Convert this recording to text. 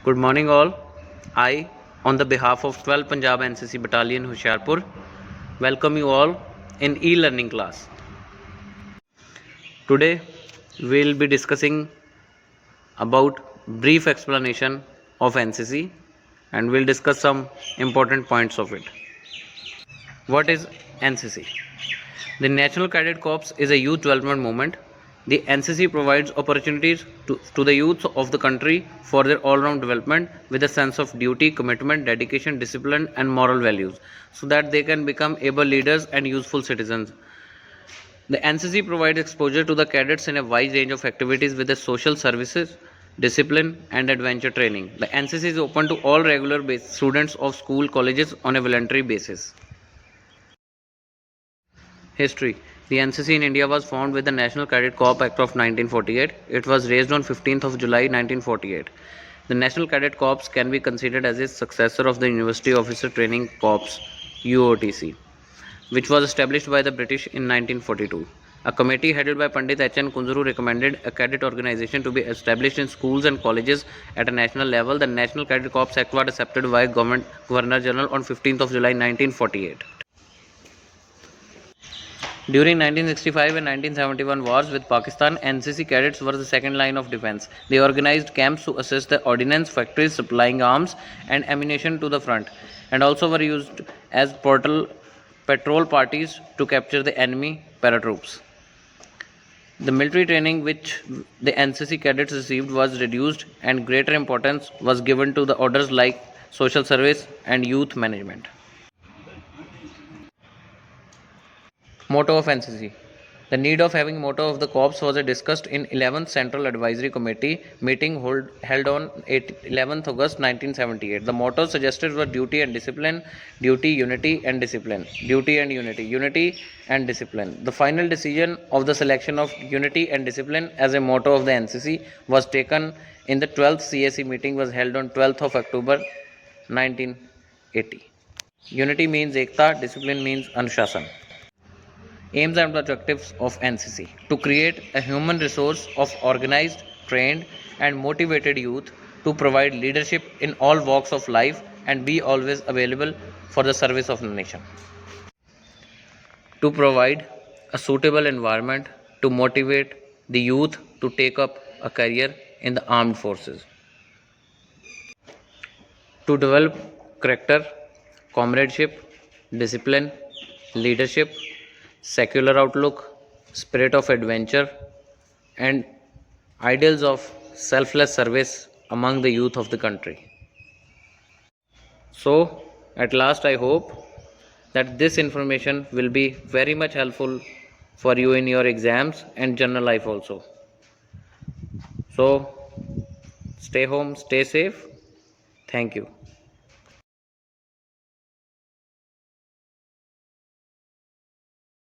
Good morning all. I, on the behalf of 12 Punjab NCC Battalion Hoshiarpur, welcome you all in e-learning class. Today we will be discussing about brief explanation of NCC and we'll discuss some important points of it. What is NCC? The National Cadet Corps is a youth development movement. The NCC provides opportunities to the youth of the country for their all-round development with a sense of duty, commitment, dedication, discipline and moral values so that they can become able leaders and useful citizens. The NCC provides exposure to the cadets in a wide range of activities with the social services, discipline and adventure training. The NCC is open to all regular students of school colleges on a voluntary basis. History. The NCC in India was formed with the National Cadet Corps Act of 1948. It was raised on 15th of July 1948. The National Cadet Corps can be considered as a successor of the University Officer Training Corps UOTC, which was established by the British in 1942. A committee headed by Pandit H.N. Kunzuru recommended a cadet organization to be established in schools and colleges at a national level. The National Cadet Corps Act was accepted by Governor General on 15th of July 1948. During 1965 and 1971 wars with Pakistan, NCC cadets were the second line of defense. They organized camps to assist the ordnance factories supplying arms and ammunition to the front, and also were used as patrol parties to capture the enemy paratroops. The military training which the NCC cadets received was reduced and greater importance was given to the orders like social service and youth management. Motto of NCC. The need of having motto of the corps was discussed in 11th Central Advisory Committee meeting held on 11th August 1978. The motto suggested were duty and discipline, duty, unity and discipline, duty and unity, unity and discipline. The final decision of the selection of unity and discipline as a motto of the NCC was taken in the 12th CAC meeting was held on 12th of October 1980. Unity means ekta, discipline means anushasan. Aims and objectives of NCC: to create a human resource of organized, trained and motivated youth, to provide leadership in all walks of life and be always available for the service of the nation, to provide a suitable environment to motivate the youth to take up a career in the armed forces, to develop character, comradeship, discipline, leadership, secular outlook, spirit of adventure, and ideals of selfless service among the youth of the country. So, at last, I hope that this information will be very much helpful for you in your exams and general life also. So, stay home, stay safe. Thank you.